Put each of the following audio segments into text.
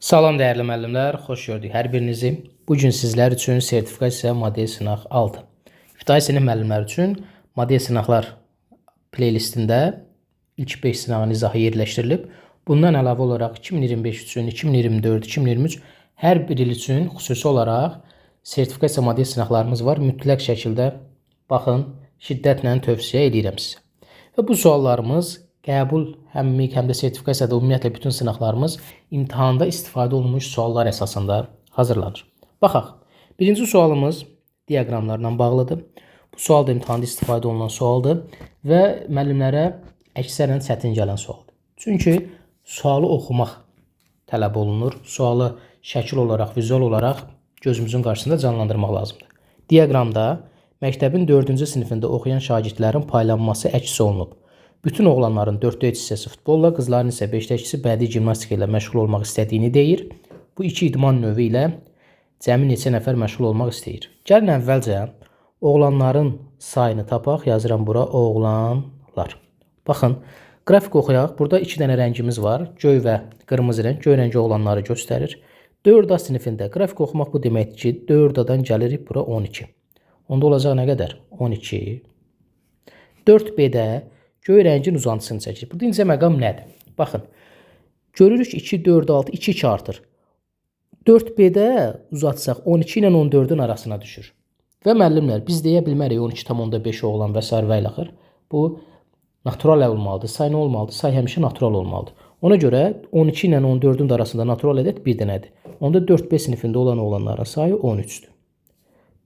Salam dəyərli müəllimlər, xoş gördük hər birinizi. Bu gün sizlər üçün sertifikasiya model sınaq 6. İbtidai sinif müəllimləri üçün model sınaqlar playlistində ilk 5 sınağın izahı yerləşdirilib. Bundan əlavə olaraq 2025 üçün, 2024, 2023 hər bir il üçün xüsusi olaraq sertifikasiya model sınaqlarımız var. Mütləq şəkildə baxın, şiddətlə tövsiyə edirəm sizə. Və bu suallarımız qəbul həm MİQ, həm də sertifikasiyada ümumiyyətlə bütün sınaqlarımız imtahanda istifadə olunmuş suallar əsasında hazırlanır. Baxaq. Birinci sualımız diaqramlarla bağlıdır. Bu sual da imtahanda istifadə olunan sualdır və müəllimlərə əksərən çətin gələn sualdır. Çünki sualı oxumaq tələb olunur. Sualı şəkil olaraq, vizual olaraq gözümüzün qarşısında canlandırmaq lazımdır. Diaqramda məktəbin 4-cü sinifində oxuyan şagirdlərin paylanması əks olunub. Bütün oğlanların 4-də 3 hissəsi futbolla, qızların isə 5-də 2-si bədii gimnastika ilə məşğul olmaq istədiyini deyir. Bu iki idman növü ilə cəmi neçə nəfər məşğul olmaq istəyir? Gəlin əvvəlcə oğlanların sayını tapaq. Yazıram bura oğlanlar. Baxın, qrafik oxuyaq. Burada 2 dənə rəngimiz var. Göy və qırmızı rəng. Göy rəngi oğlanları göstərir. 4A sinifində qrafik oxumaq bu deməkdir ki, 4A-dan gəlirik bura 12. Onda olacaq nə qədər? 12. 4B-də göy rəngin uzantısını çəkir. Burada incə məqam nədir? Baxın, görürük 2, 4, 6, 2, 2 artır. 4B-də uzatsaq 12 ilə 14-ün arasına düşür. Və müəllimlər, biz deyə bilmərik 12,5 oğlan və s. və ilaxır. Bu natural olmalıdır. Say nə olmalıdır? Say həmişə natural olmalıdır. Ona görə 12 ilə 14-ün arasında natural ədəd bir dənədir. Onda 4B sinifində olan oğlanların sayı 13-dür.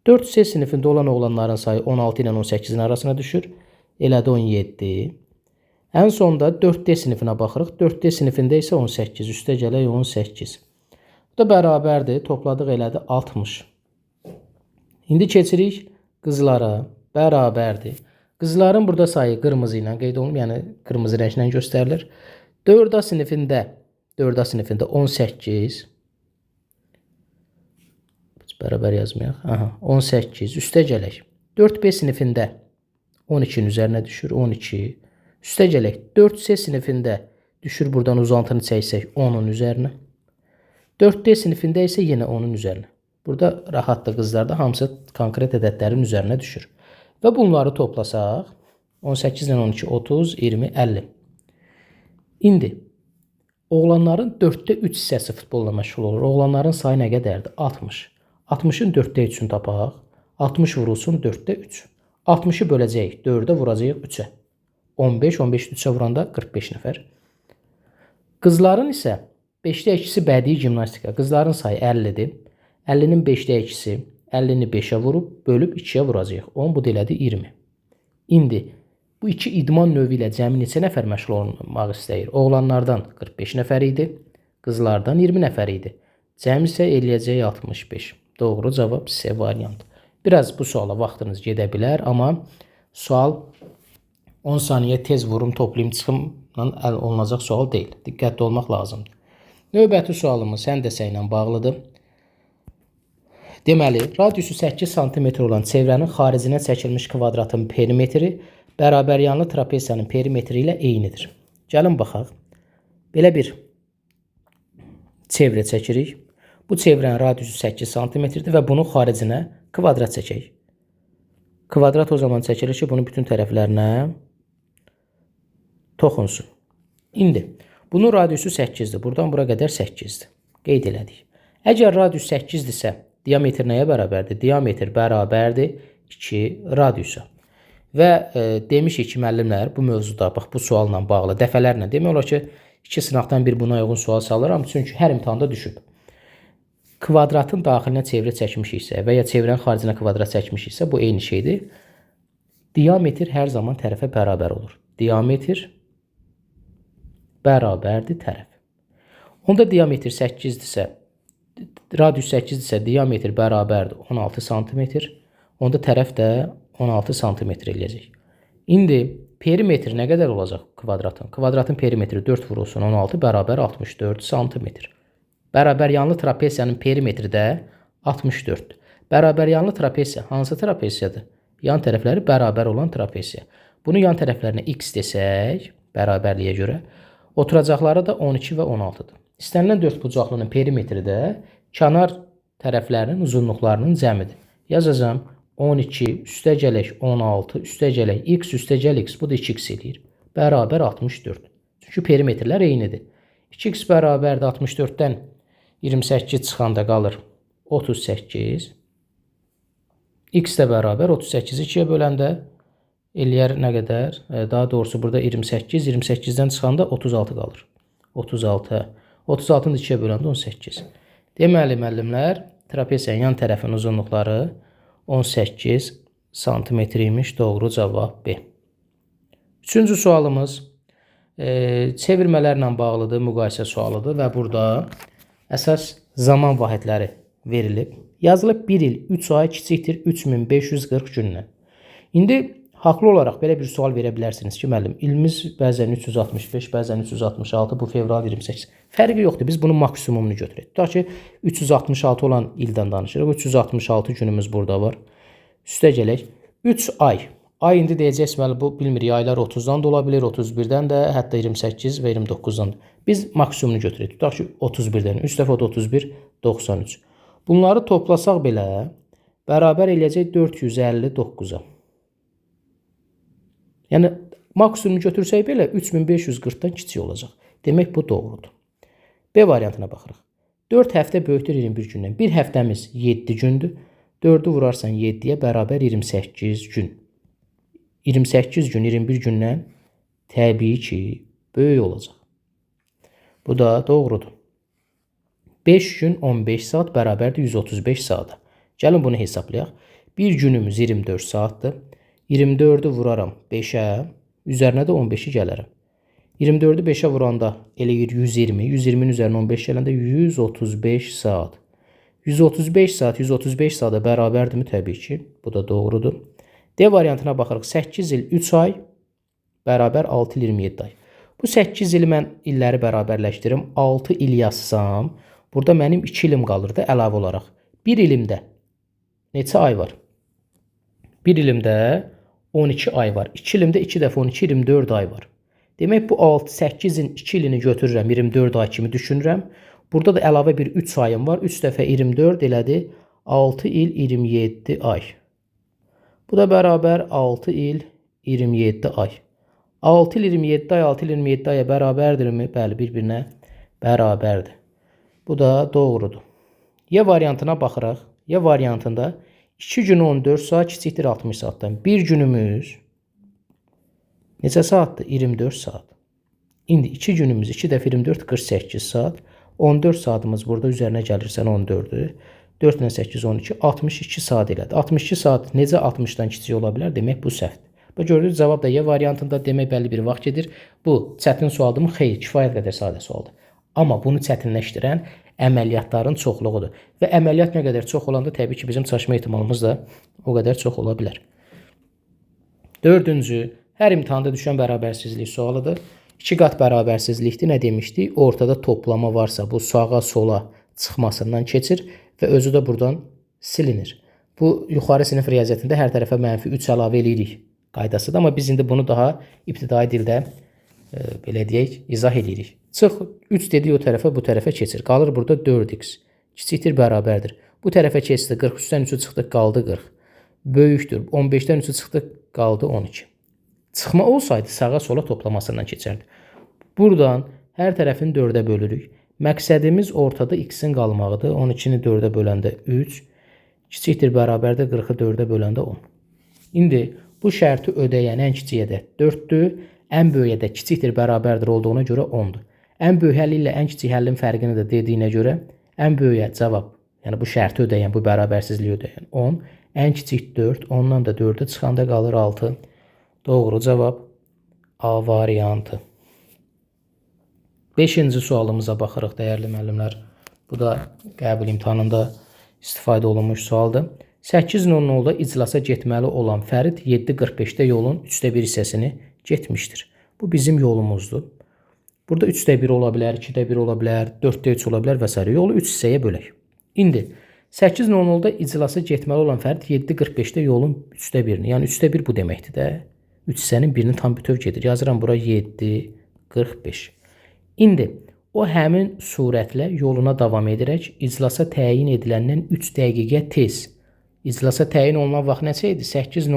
4C sinifində olan oğlanların sayı 16 ilə 18-in arasına düşür. Elədi 17. Ən sonda 4D sinifinə baxırıq. 4D sinifində isə 18. Üstə gələk 18. Bu da bərabərdir. Topladıq elədi 60. İndi keçirik qızlara. Bərabərdir. Qızların burada sayı qırmızı ilə qeyd olunub. Yəni qırmızı rənglə göstərilir. 4A sinifində 18. Bərabər yazmayaq. 18. Üstə gələk. 4B sinifində 12'nin üzerine düşür. 12. Üstə gələk. 4C sinifində düşür. Buradan uzantını çəksək 10'un üzerine. 4D sinifində isə yenə 10'un üzerine. Burada rahatdır qızlarda. Hamısı konkret ədədlərin üzerine düşür. Və bunları toplasaq 18 ilə 12, 30, 20, 50. İndi oğlanların 4'də 3 hissəsi futbolla məşğul olur. Oğlanların sayı nə qədərdir? 60. 60'ın 4'də 3'ünü tapaq. 60 vurulsun 4'də 3. 60'ı böləcəyik. 4'ə vuracağıq 3'ə. 15, 15 3'ə vuranda 45 nəfər. Qızların isə 5'də 2'si bədii gimnastika. Qızların sayı 50'dir. 50'nin 5'də 2'si 50'ni 5'ə vurub, bölüb 2'yə vuracağıq. 10, bu delədi 20. İndi bu iki idman növü ilə cəmi neçə nəfər məşğul olmaq istəyir? Oğlanlardan 45 nəfər idi. Qızlardan 20 nəfər idi. Cəmi isə eləyəcək 65. Doğru cavab C variantı. Biraz bu suala vaxtınız gedə bilər, amma sual 10 saniyə tez vurum, toplayım, çıxımla əl olunacaq sual deyil. Diqqətli olmaq lazımdır. Növbəti sualımız həndəsə ilə bağlıdır. Deməli, radiusu 8 cm olan çevrənin xaricinə çəkilmiş kvadratın perimetri bərabəryanlı trapesiyanın perimetri ilə eynidir. Gəlin baxaq. Belə bir çevrə çəkirik. Bu çevrənin radiusu 8 cm-dir və bunun xaricinə kvadrat çəkək. Kvadrat o zaman çəkilir ki, bunun bütün tərəflərinə toxunsun. İndi bunun radiusu 8-dir. Buradan bura qədər 8-dir. Qeyd elədik. Əgər radius 8-dirsə, diametr nəyə bərabərdir? Diametr bərabərdir 2 radiusa. Və demişik ki, müəllimlər bu mövzuda, bax bu sualla bağlı dəfələrlə demək olar ki, 2 sınaqdan bir buna uyğun sual salıram. Çünki hər imtahanda düşüb. Kvadratın daxilinə çevrə çəkmişiksə və ya çevrənin xaricinə kvadrat çəkmişiksə, bu eyni şeydir. Diametr hər zaman tərəfə bərabər olur. Diametr bərabərdir tərəf. Onda diametr 8-dirsə, radius 8-dirsə, diametr bərabərdir 16 cm. Onda tərəf də 16 cm eləyəcək. İndi perimetr nə qədər olacaq kvadratın? Kvadratın perimetri 4 vurulsun 16 bərabər 64 cm. Bərabəryanlı trapesiyanın perimetri də 64. Bərabəryanlı trapesiya hansı trapesiyadır? Yan tərəfləri bərabər olan trapesiya. Bunu yan tərəflərinə x desək, bərabərliyə görə, oturacaqları da 12 və 16-dır. İstənilən dördbucaqlının perimetri də kənar tərəflərinin uzunluqlarının cəmidir. Yazacağım 12 üstəgələk 16 üstəgələk x üstəgəl x, bu da 2x edir. Bərabər 64. Çünki perimetrlər eynidir. 2x bərabərdir 64-dən 28 çıxanda qalır 38. X də bərabər 38-i 2-yə böləndə eləyər nə qədər? Daha doğrusu burada 28. 28-dən çıxanda 36 qalır. 36. 36-nı 2-yə böləndə 18. Deməli, müəllimlər, trapesiyanın yan tərəfinin uzunluqları 18 santimetr imiş. Doğru cavab B. Üçüncü sualımız çevirmələrlə bağlıdır, müqayisə sualıdır və burada əsas zaman vahidləri verilib. Yazılıb 1 il 3 ay kiçikdir 3540 gündən. İndi haqlı olaraq belə bir sual verə bilərsiniz ki, müəllim, ilimiz bəzən 365, bəzən 366, bu fevral 28. Fərqi yoxdur, biz bunun maksimumunu götürək. Tutaq ki, 366 olan ildən danışırıq, 366 günümüz burada var. Üstə gələk, 3 ay. Ay indi deyəcəksiniz, müəllim, bu bilmirik, aylar 30-dan da ola bilir, 31-dən də, hətta 28 və 29-dan da. Biz maksimumunu götürək. Tutaq ki, 31-dən, 3 dəfə 31, 93. Bunları toplasaq belə, bərabər eləyəcək 459-a. Yəni, maksimum götürsək belə 3540-dan kiçik olacaq. Demək, bu doğrudur. B variantına baxırıq. 4 həftə böyükdür 21 gündən. Bir həftəmiz 7 gündür. 4-ü vurarsan 7-yə bərabər 28 gün. 28 gün 21 gündən təbii ki, böyük olacaq. Bu da doğrudur. 5 gün 15 saat bərabərdir 135 saata. Gəlin bunu hesablayaq. Bir günümüz 24 saatdır. 24-ü vuraram 5-ə, üzərinə də 15-i gələrəm. 24-ü 5-ə vuranda eləyir 120, 120-nin üzərinə 15 gələndə 135 saat. 135 saat, 135 saata bərabərdirmi? Təbii ki, bu da doğrudur. D variantına baxırıq. 8 il 3 ay bərabər 6 il 27 ay. Bu 8 ili mən illəri bərabərləşdirim. 6 il yazsam, burada mənim 2 ilim qalır da əlavə olaraq. 1 ilimdə neçə ay var? 1 ilimdə 12 ay var. 2 ilimdə 2 dəfə 12, 24 ay var. Demək, bu 8-in 2 ilini götürürəm, 24 ay kimi düşünürəm. Burada da əlavə bir 3 ayım var. 3 dəfə 24 elədi. 6 il 27 ay. Bu da bərabər 6 il 27 ay. 6 il 27 ay, 6 il 27 aya bərabərdirmi? Bəli, bir-birinə bərabərdir. Bu da doğrudur. Y variantına baxırıq. Y variantında 2 gün 14 saat kiçikdir 60 saatdan. Bir günümüz neçə saatdır? 24 saat. İndi 2 günümüz 2 dəfə 24, 48 saat. 14 saatımız burada üzərinə gəlirsən 14'ü. 4 ilə 8, 12, 62 saat elədi. 62 saat necə 60-dan kiçik ola bilər? Demək, bu səhvdir. Bu gördüyünüz cavab da Y variantında, demək bəlli bir vaxt gedir. Bu çətin sualdırmı? Xeyr, kifayət qədər sadə sualdır. Amma bunu çətinləşdirən əməliyyatların çoxluğudur. Və əməliyyat nə qədər çox olanda təbii ki, bizim çalışma ehtimalımız da o qədər çox ola bilər. Dördüncü, hər imtahanda düşən bərabərsizlik sualıdır. 2 qat bərabərsizlikdir. Nə demişdik? Ortada toplama varsa bu sağa sola çıxmasından keçir və özü də buradan silinir. Bu yuxarı sinif riyaziyyatında hər tərəfə -3 əlavə edirik qaydasıdır. Amma biz indi bunu daha ibtidai dildə belə deyək, izah edirik. Çıx 3 dediyi o tərəfə, bu tərəfə keçir. Qalır burada 4x. Kiçikdir, bərabərdir. Bu tərəfə keçdi. 43-dən 3'ü çıxdıq, qaldı 40. Böyükdür. 15-dən 3'ü çıxdıq, qaldı 12. Çıxma olsaydı sağa sola toplamasından keçərdi. Buradan hər tərəfini 4-ə bölürük. Məqsədimiz ortada x-in qalmağıdır. 12-ni 4-ə böləndə 3. Kiçikdir, bərabərdir. 40-ı 4-ə böləndə 10. İndi bu şərti ödəyən ən kiçiyə də 4'dür. Ən böyüyə də kiçikdir, bərabərdir olduğuna görə 10'dur. Ən böyük həlli ilə ən kiçik həllin fərqini də dediyinə görə ən böyüyə cavab, yəni bu şərti ödəyən, bu bərabərsizliyi ödəyən 10. Ən kiçik 4. Ondan da 4'ü çıxanda qalır 6. Doğru cavab A variantı. 5-ci sualımıza baxırıq, dəyərli müəllimlər. Bu da qəbul imtahanında istifadə olunmuş sualdır. 8:00-da iclasa getməli olan Fərid 7:45-də yolun 1/3 hissəsini getmişdir. Bu bizim yolumuzdur. Burada 3/1 ola bilər, 2/1 ola bilər, 4/3 ola bilər və s. Yolu 3 hissəyə bölək. İndi 8:00-da iclasa getməli olan Fərid 7:45-də yolun 1/3-ni, yəni 3/1 bu deməkdir də. 3 hissənin birini tam bütöv gedir. Yazıram bura 7:45. İndi O həmin surətlə yoluna davam edərək iclasa təyin ediləndən 3 dəqiqə tez. İclasa təyin olunan vaxt neçə idi? 8:00.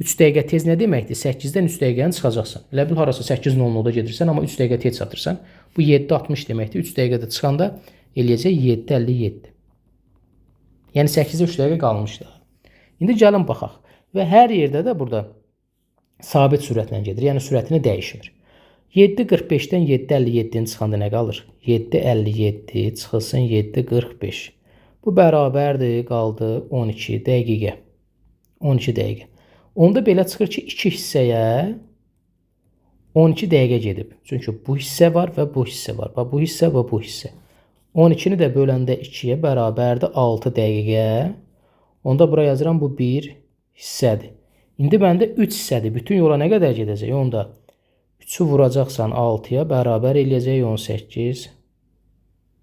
3 dəqiqə tez nə deməkdir? 8-dən 3 dəqiqəni çıxacaqsan. Elə bil harasa 8:00-da gedirsən, amma 3 dəqiqə tez çatırsan. Bu 7:60 deməkdir. 3 dəqiqədə çıxanda eləyəcək 7:57. Yəni 8-ə 3 dəqiqə qalmışdı. İndi gəlin baxaq. Və hər yerdə də burada sabit sürətlə gedir. Yəni sürətini dəyişmir. 7:45-dən 7:57-ni çıxanda nə qalır? 7:57 çıxılsın 7:45. Bu bərabərdir, qaldı 12 dəqiqə. 12 dəqiqə. Onda belə çıxır ki, 2 hissəyə 12 dəqiqə gedib. Çünki bu hissə var və bu hissə var. Bu hissə və bu hissə. 12-ni də böləndə 2-yə bərabərdir 6 dəqiqə. Onda bura yazıram, bu bir hissədir. İndi məndə 3 hissədir. Bütün yola nə qədər gedəcək? Onda 3-ü vuracaqsan 6-ya bərabər eləyəcək 18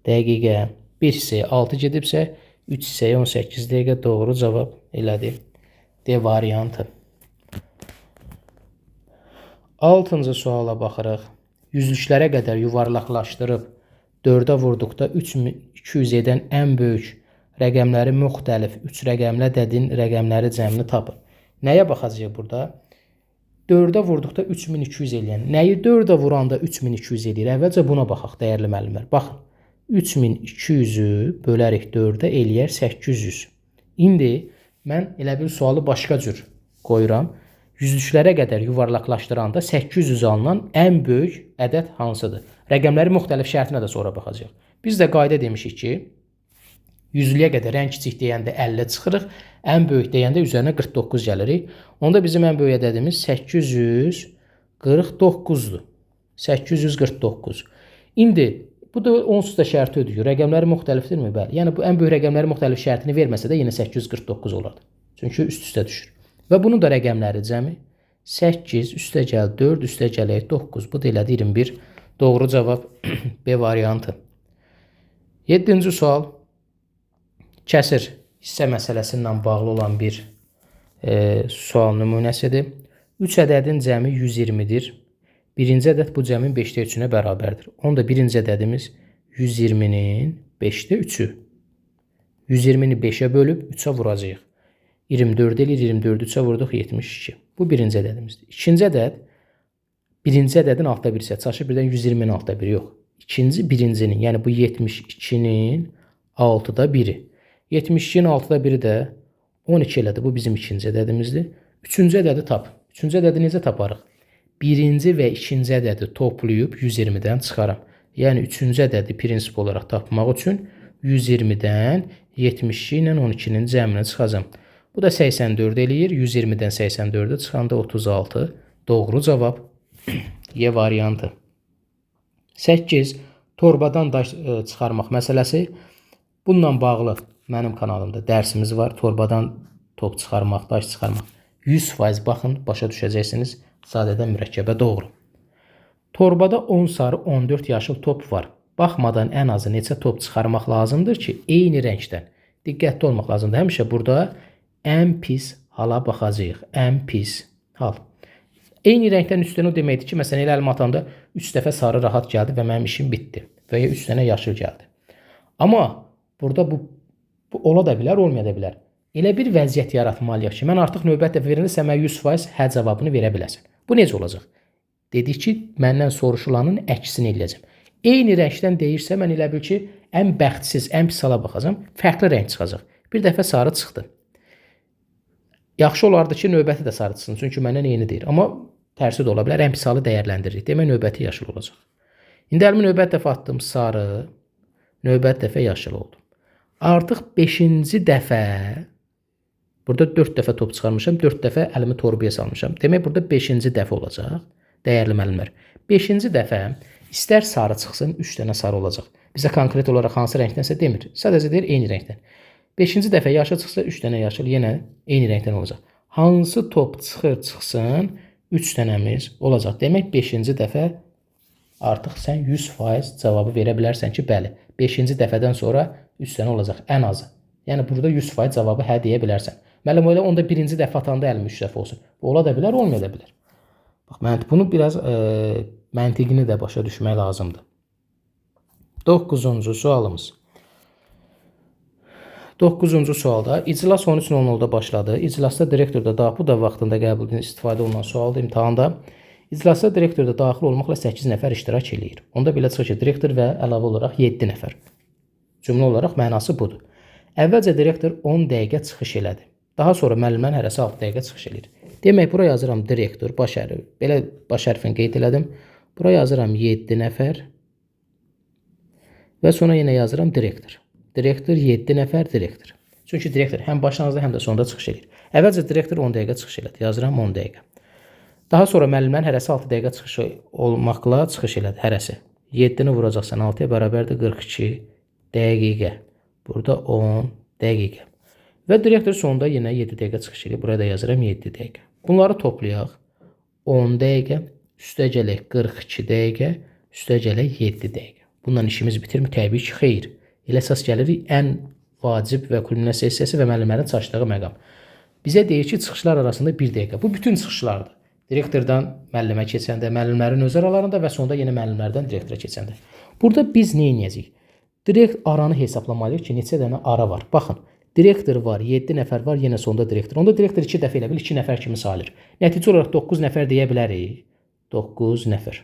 dəqiqə. Bir hissəyə 6 gedibsə 3 hissəyə 18 dəqiqə doğru cavab elədi. D variantı. 6-cı suala baxırıq. Yüzlüklərə qədər yuvarlaqlaşdırıb 4-ə vurduqda 3200 edən ən böyük rəqəmləri müxtəlif 3 rəqəmlə dədin rəqəmləri cəmini tapın. Nəyə baxacağıq burada? 4-ə vurduqda 3200 eləyən. Nəyi 4-ə vuranda 3200 eləyir? Əvvəlcə buna baxaq, dəyərli müəllimlər. Baxın. 3200-ü bölərik 4-ə eləyər 800. İndi mən elə bir sualı başqa cür qoyuram. Yüzlüklərə qədər yuvarlaqlaşdıranda 800 alınan ən böyük ədəd hansıdır? Rəqəmləri müxtəlif şərtinə də sonra baxacağıq. Biz də qayda demişik ki, yüzlüyə qədər ən kiçik deyəndə 50 çıxırıq, ən böyük deyəndə üzərinə 49 gəlirik. Onda bizim ən böyük ədədimiz 849-dur. 849. İndi bu da onsuz da şərti ödəyir. Rəqəmləri müxtəlifdirmi? Bəli. Yəni bu ən böyük rəqəmləri müxtəlif şərtini verməsə də yenə 849 olardı. Çünki üst-üstə düşür. Və bunun da rəqəmləri cəmi 8 üstə gəl 4 üstə gələk 9. Bu da elədi 21. Doğru cavab B variantı. 7-ci sual. Kəsir hissə məsələsi ilə bağlı olan bir sual nümunəsidir. 3 ədədin cəmi 120-dir. Birinci ədəd bu cəmin 5-də 3-ünə bərabərdir. Onda birinci ədədimiz 120-nin 5-də 3-ü. 120-ni 5-ə bölüb 3-ə vuracağıq. 24 eləyir, 24-ü 3-ə vurduq 72. Bu birinci ədədimizdir. İkinci ədəd birinci ədədin altda bir hissə. Çaşı birdən 120-nin altda biri yox. İkinci birincinin, yəni bu 72-nin 6-da 1-i. 72-nin 6-da 1-i də 12 elədi. Bu bizim ikinci ədədimizdir. Üçüncü ədədi tap. Üçüncü ədədi necə taparıq? Birinci və ikinci ədədi toplayıb 120-dən çıxaram. Yəni üçüncü ədədi prinsip olaraq tapmaq üçün 120-dən 72 ilə 12-nin cəmini çıxacam. Bu da 84 eləyir. 120-dən 84-ə çıxanda 36. Doğru cavab Y variantı. 8. Torbadan daş çıxarmaq məsələsi. Bununla bağlı mənim kanalımda dərsimiz var. Torbadan top çıxarmaq, daş çıxarmaq. 100% baxın, başa düşəcəksiniz. Sadədən mürəkkəbə doğru. Torbada 10 sarı 14 yaşıl top var. Baxmadan ən azı neçə top çıxarmaq lazımdır ki, eyni rəngdən. Diqqətli olmaq lazımdır. Həmişə burada ən pis hala baxacağıq. Ən pis hal. Eyni rəngdən üstünə o deməkdir ki, məsələn, elə əlim atanda 3 dəfə sarı rahat gəldi və mənim işim bitdi. Və ya 3 dənə yaşıl gəldi. Amma burada bu ola da bilər, olmaya da bilər. Elə bir vəziyyət yaratmalıyıq ki, mən artıq növbət dəfə verilirsə, mən 100% hə cavabını verə biləsən. Bu necə olacaq? Dedik ki, məndən soruşulanın əksini eləyəcəm. Eyni rəngdən deyirsə, mən elə bil ki, ən bəxtsiz, ən pis hala baxacam, fərqli rəng çıxacaq. Bir dəfə sarı çıxdı. Yaxşı olardı ki, növbəti də sarı çıxsın, çünki məndən eyni deyir. Amma tərsi də ola bilər, ən pis halı dəyərləndiririk. Demək, növbəti yaşıl olacaq. İndi əlimi növbət dəfə atdım sarı, növbət dəfə yaşıl oldu. Artıq 5-ci dəfə, burada 4 dəfə top çıxarmışam, 4 dəfə əlimi torbaya salmışam. Demək, burada 5-ci dəfə olacaq. Dəyərli müəllimlər. 5-ci dəfə istər sarı çıxsın, 3 dənə sarı olacaq. Bizə konkret olaraq hansı rəngdənsə demir. Sadəcə deyir, eyni rəngdən. 5-ci dəfə yaşıl çıxsa, 3 dənə yaşıl yenə eyni rəngdən olacaq. Hansı top çıxsın, 3 dənəmiz olacaq. Demək, 5-ci dəfə artıq sən 100% cavabı verə bilərsən ki, bəli, 5-ci dəfədən sonra 3 dənə olacaq, ən azı. Yəni, burada 100% cavabı hə deyə bilərsən. Müəllim, elə onda birinci dəfə atanda əlim 3 dəfə olsun. Bu ola da bilər, olmaya da bilər. Bax, bunu biraz məntiqini də başa düşmək lazımdır. 9-cu sualımız. 9-cu sualda iclas 13:00-da başladı. İclasda direktor da bu da vaxtında qəbuldan istifadə olunan sualdır imtahanda. İclasda direktor da daxil olmaqla 8 nəfər iştirak eləyir. Onda belə çıxır ki, direktor və əlavə olaraq 7 nəfər. Cümlə olaraq mənası budur. Əvvəlcə direktor 10 dəqiqə çıxış elədi. Daha sonra müəllimlərin hərəsi 6 dəqiqə çıxış eləyir. Demək, bura yazıram direktor, baş hərfi. Belə baş hərfini qeyd elədim. Bura yazıram 7 nəfər. Və sonra yenə yazıram direktor. Direktor 7 nəfər direktor. Çünki direktor həm başlanğıcda, həm də sonda çıxış edir. Əvvəlcə direktor 10 dəqiqə çıxış elədi. Yazıram 10 dəqiqə. Daha sonra müəllimlərin hərəsi 6 dəqiqə çıxış olmaqla çıxış elədi. Hərəsi. 7-ni vuracaqsan 6-ya bərabərdir 42 dəqiqə. Burada 10 dəqiqə. Və direktor sonunda yenə 7 dəqiqə çıxış edir. Buraya da yazıram 7 dəqiqə. Bunları toplayaq. 10 dəqiqə, üstə gələk 42 dəqiqə, üstə gələk 7 dəqiqə. Bundan işimiz bitirmi? Təbii ki, xeyr. Elə əsas gəlirik ən vacib və kulminasiya hissəsi və müəllimlərin çaşdığı məqam. Bizə deyir ki, çıxışlar arasında 1 dəqiqə. Bu bütün çıxışlardır. Direktordan müəllimə keçəndə, müəllimlərin öz aralarında və sonda yenə müəllimlərdən direktora keçəndə. Burada biz nə edəcəyik? Direkt aranı hesablamalıyıq ki, neçə dənə ara var. Baxın, direktor var, 7 nəfər var, yenə sonda direktor. Onda direktor 2 dəfə elə bil 2 nəfər kimi sayılır. Nəticə olaraq 9 nəfər deyə bilərik. 9 nəfər.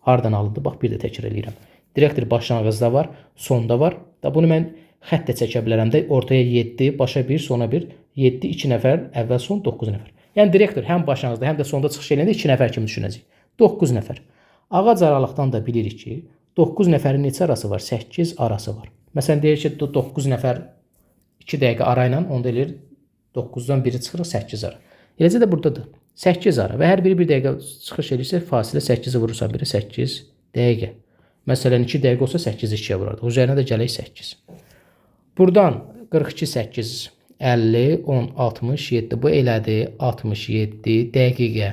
Hardan alındı? Bax, bir də təkrar eləyirəm. Direktor başlanğıcda var, sonda var. Da bunu mən xətt də çəkə bilərəm də. Ortaya 7, başa 1, sona 1. 7, 2 nəfər, əvvəl son 9 nəfər. Yəni direktor həm başlanğıcda, həm də sonda çıxış eləyəndə 2 nəfər kimi düşünəcək. 9 nəfər. Ağac aralıqdan da bilirik ki, 9 nəfərin neçə arası var? 8 arası var. Məsələn, deyir ki, 9 nəfər 2 dəqiqə arayla, onda eləyir 9-dan biri çıxırıq 8 ara. Eləcə də buradadır. 8 ara və hər biri 1 dəqiqə çıxış edirsə, fasilə 8-i vurursan biri 8 dəqiqə. Məsələn, 2 dəqiqə olsa 8-i 2-yə vurardıq. Üzərinə də gələk 8. Buradan 42, 8, 50, 10, 67. Bu elədi 67 dəqiqə.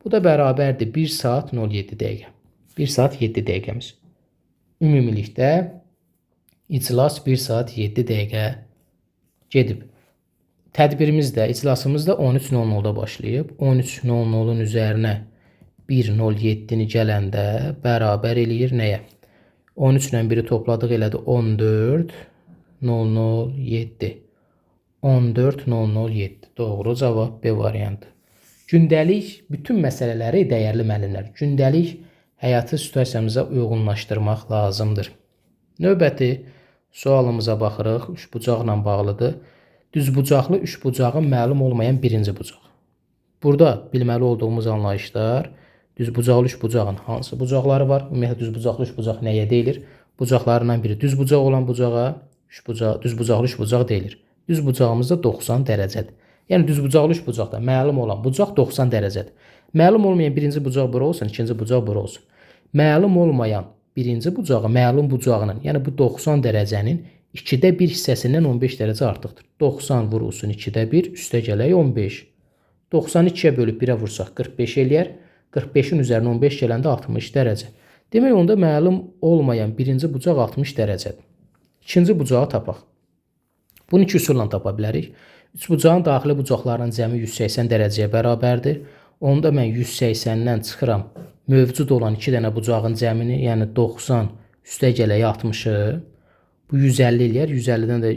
Bu da bərabərdir 1 saat 07 dəqiqə. 1 saat 7 dəqiqəmiz. Ümumilikdə iclas 1 saat 7 dəqiqə gedib. Tədbirimiz də, iclasımız da 13:00-da başlayıb. 13:00-ın üzərinə 1:07-ni gələndə bərabər eləyir nəyə? 13 ilə 1-i topladıq elədi 14:007. 14:007. Doğru cavab B variantı. Gündəlik bütün məsələləri dəyərli müəllimlər, gündəlik həyatı situasiyamıza uyğunlaşdırmaq lazımdır. Növbəti sualımıza baxırıq. Üçbucaqla bağlıdır. Düzbucaqlı üçbucağın məlum olmayan birinci bucaq. Burada bilməli olduğumuz anlayışlar düzbucaqlı üçbucağın hansı bucaqları var? Ümumiyyətlə düzbucaqlı üçbucaq nəyə deyilir? Bucaqlarından biri düzbucaq olan bucağa düzbucaqlı üçbucaq deyilir. Düzbucağımız da 90 dərəcədir. Yəni düzbucaqlı üçbucaqda məlum olan bucaq 90 dərəcədir. Məlum olmayan birinci bucaq bura olsun, ikinci bucaq bura olsun. Məlum olmayan birinci bucağı məlum bucağının, yəni bu 90 dərəcənin 2də 1 hissəsindən 15 dərəcə artıqdır. 90 vurulsun 2də 1, üstə gələk 15. 90-ı 2-yə bölüb 1-ə vursaq 45 eləyər. 45-in üzərinə 15 gələndə 60 dərəcə. Demək, onda məlum olmayan birinci bucaq 60 dərəcədir. İkinci bucağı tapaq. Bunu iki üsulla tapa bilərik. Üçbucağın daxili bucaqlarının cəmi 180 dərəcəyə bərabərdir. Onda mən 180-dən çıxıram mövcud olan 2 dənə bucağın cəmini, yəni 90 üstə gələk 60-ı. Bu 150 eləyər. 150-dən də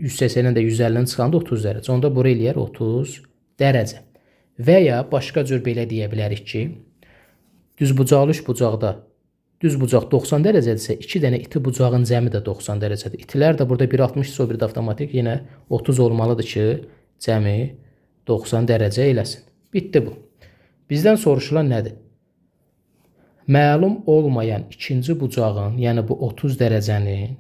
180-dən də 150-dən çıxanda 30 dərəcə. Onda bura eləyər 30 dərəcə. Və ya başqa cür belə deyə bilərik ki, düzbucaqlı üçbucaqda düzbucaq 90 dərəcədirsə, 2 dənə iti bucağın cəmi də 90 dərəcədir. İtilər də burada 1.60 o bir də avtomatik yenə 30 olmalıdır ki, cəmi 90 dərəcə eləsin. Bitdi bu. Bizdən soruşulan nədir? Məlum olmayan ikinci bucağın, yəni bu 30 dərəcənin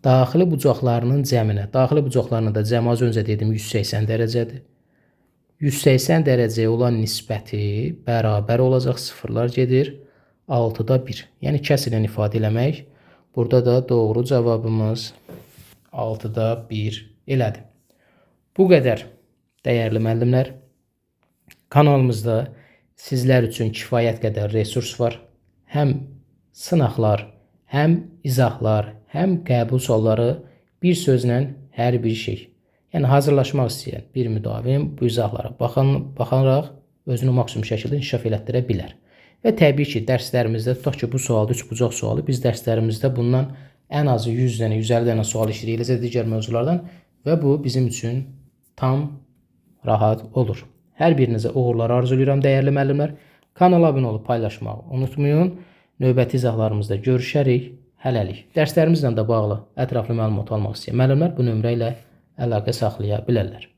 daxili bucaqlarının cəminə, daxili bucaqlarının da cəmi az öncə dedim 180 dərəcədir. 180 dərəcəyə olan nisbəti bərabər olacaq, sıfırlar gedir. 6-da 1. Yəni kəsrlə ifadə eləmək. Burada da doğru cavabımız 6-da 1 elədi. Bu qədər dəyərli müəllimlər. Kanalımızda sizlər üçün kifayət qədər resurs var. Həm sınaqlar, həm izahlar, həm qəbul sualları, bir sözlə hər bir şey. Yəni hazırlaşmaq istəyən bir müdavim bu izahlara baxaraq özünü maksimum şəkildə inkişaf elətdirə bilər. Və təbii ki, dərslərimizdə tutaq ki, bu sualda 3 bucaq sualı, biz dərslərimizdə bundan ən azı 100 dənə, 150 dənə sual işləyirik, eləcə digər mövzulardan və bu bizim üçün tam rahat olur. Hər birinizə uğurlar arzulayıram, dəyərli müəllimlər. Kanala abunə olub paylaşmağı unutmayın. Növbəti izahlarımızda görüşərik. Hələlik. Dərslərimizlə də bağlı ətraflı məlumat almaq istəyən müəllimlər bu nömrə ilə əlaqə saxlaya bilərlər.